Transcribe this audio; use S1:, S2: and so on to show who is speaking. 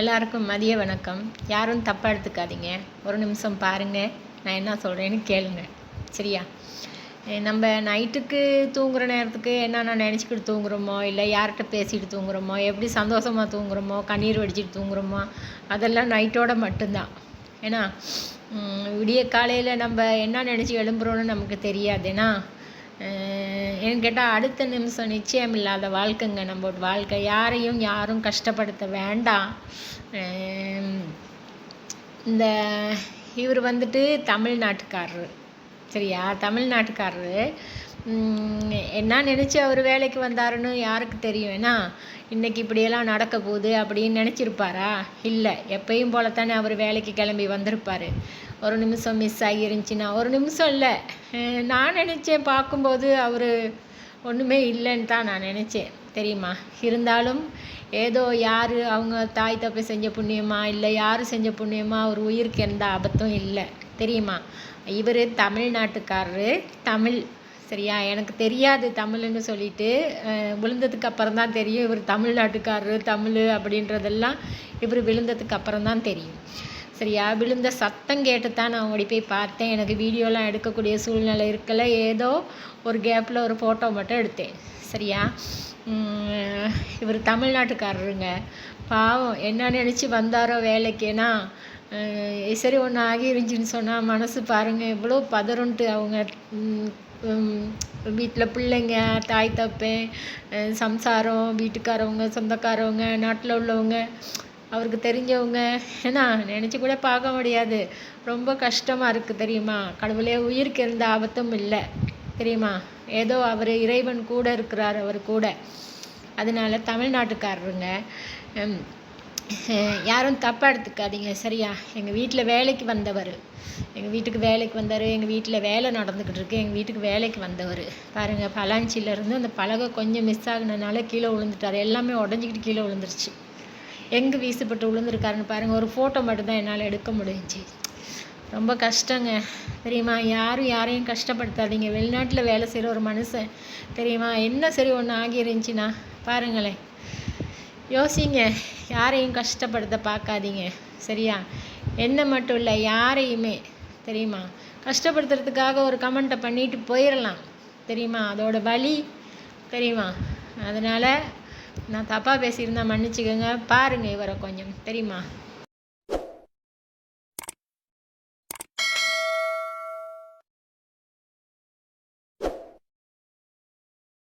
S1: எல்லாருக்கும் மதிய வணக்கம். யாரும் தப்பாக எடுத்துக்காதீங்க. ஒரு நிமிஷம் பாருங்கள், நான் என்ன சொல்கிறேன்னு கேளுங்க. சரியா? நம்ம நைட்டுக்கு தூங்குகிற நேரத்துக்கு என்னென்ன நினச்சிக்கிட்டு தூங்குகிறோமோ, இல்லை யார்கிட்ட பேசிக்கிட்டு தூங்குகிறோமோ, எப்படி சந்தோஷமாக தூங்குகிறோமோ, கண்ணீர் வடிச்சிட்டு தூங்குகிறோமோ, அதெல்லாம் நைட்டோட மட்டும்தான். ஏன்னா விடிய காலையில் நம்ம என்ன நினச்சி எழும்புறோன்னு நமக்கு தெரியாது. ஏன்னு கேட்டால் அடுத்த நிமிஷம் நிச்சயம் இல்லாத வாழ்க்கைங்க நம்ம வாழ்க்கை. யாரும் கஷ்டப்படுத்த வேண்டாம். இந்த இவர் வந்துட்டு தமிழ்நாட்டுக்காரரு. சரியா? தமிழ்நாட்டுக்காரரு என்ன நினச்சி அவர் வேலைக்கு வந்தாருன்னு யாருக்கு தெரியும்? ஏன்னா இன்றைக்கி இப்படியெல்லாம் நடக்க போகுது அப்படின்னு நினச்சிருப்பாரா? இல்லை, எப்பயும் போலத்தானே அவர் வேலைக்கு கிளம்பி வந்திருப்பார். ஒரு நிமிஷம் மிஸ் ஆகிருந்துச்சின்னா, ஒரு நிமிஷம் இல்லை, நான் நினச்சேன் பார்க்கும்போது அவர் ஒன்றுமே இல்லைன்னு தான் நான் நினச்சேன். தெரியுமா? இருந்தாலும் ஏதோ யார் அவங்க தாய் தப்பை செஞ்ச புண்ணியமா, இல்லை யார் செஞ்ச புண்ணியமா அவர் உயிருக்கு எந்த ஆபத்தும் இல்லை. தெரியுமா? இவர் தமிழ்நாட்டுக்காரரு. தமிழ். சரியா? எனக்கு தெரியாது தமிழ்னு சொல்லிட்டு விழுந்ததுக்கு அப்புறம் தான் தெரியும் இவர் தமிழ்நாட்டுக்காரரு. தமிழ் அப்படின்றதெல்லாம் இவர் விழுந்ததுக்கு அப்புறம் தான் தெரியும். சரியா? விழுந்த சத்தம் கேட்டு தான் நான் ஓடி போய் பார்த்தேன். எனக்கு வீடியோலாம் எடுக்கக்கூடிய சூழ்நிலை இருக்கல. ஏதோ ஒரு கேப்பில் ஒரு ஃபோட்டோ மட்டும் எடுத்தேன். சரியா? இவர் தமிழ்நாட்டுக்காரருங்க. பாவம் என்ன நினச்சி வந்தாரோ வேலைக்குன்னா, சரி ஒன்று ஆகிருந்துச்சின்னு சொன்னால் மனசு பாருங்கள் எவ்வளோ பதறுன்ட்டு. அவங்க வீட்டில் பிள்ளைங்க, தாய் தப்பேன், சம்சாரம், வீட்டுக்காரவங்க, சொந்தக்காரவங்க, நாட்டில் உள்ளவங்க, அவருக்கு தெரிஞ்சவங்க, ஏன்னா நினச்சி கூட பார்க்க முடியாது. ரொம்ப கஷ்டமாக இருக்குது. தெரியுமா? கடவுளே, உயிருக்கு எந்த ஆபத்தும் இல்லை. தெரியுமா? ஏதோ அவர் இறைவன் கூட இருக்கிறார் அவர் கூட. அதனால தமிழ்நாட்டுக்காரருங்க. யாரும் தப்பாக எடுத்துக்காதீங்க. சரியா? எங்கள் வீட்டில் வேலைக்கு வந்தவர், எங்கள் வீட்டுக்கு வேலைக்கு வந்தார். எங்கள் வீட்டில் வேலை நடந்துக்கிட்டு இருக்கு. எங்கள் வீட்டுக்கு வேலைக்கு வந்தவர் பாருங்கள், பலாஞ்சியிலேருந்து அந்த பலகை கொஞ்சம் மிஸ் ஆகினனால கீழே விழுந்துட்டார். எல்லாமே உடஞ்சிக்கிட்டு கீழே விழுந்துருச்சு. எங்கே வீசுப்பட்டு விழுந்துருக்காருன்னு பாருங்கள். ஒரு ஃபோட்டோ மட்டும்தான் என்னால் எடுக்க முடிஞ்சிச்சு. ரொம்ப கஷ்டங்க. தெரியுமா? யாரையும் கஷ்டப்படுத்தாதீங்க. வெளிநாட்டில் வேலை செய்கிற ஒரு மனுஷன். தெரியுமா? என்ன சரி ஒன்று ஆகிருந்துச்சின்னா பாருங்களேன், யோசிங்க. யாரையும் கஷ்டப்படுத்த பார்க்காதீங்க. சரியா? என்ன மட்டும் இல்லை, யாரையுமே. தெரியுமா? கஷ்டப்படுத்துறதுக்காக ஒரு கமெண்ட்டை பண்ணிட்டு போயிடலாம். தெரியுமா? அதோட வலி. தெரியுமா? அதனால் நான் தப்பாக பேசியிருந்தா மன்னிச்சுக்கோங்க. பாருங்கள் இவரை கொஞ்சம். தெரியுமா?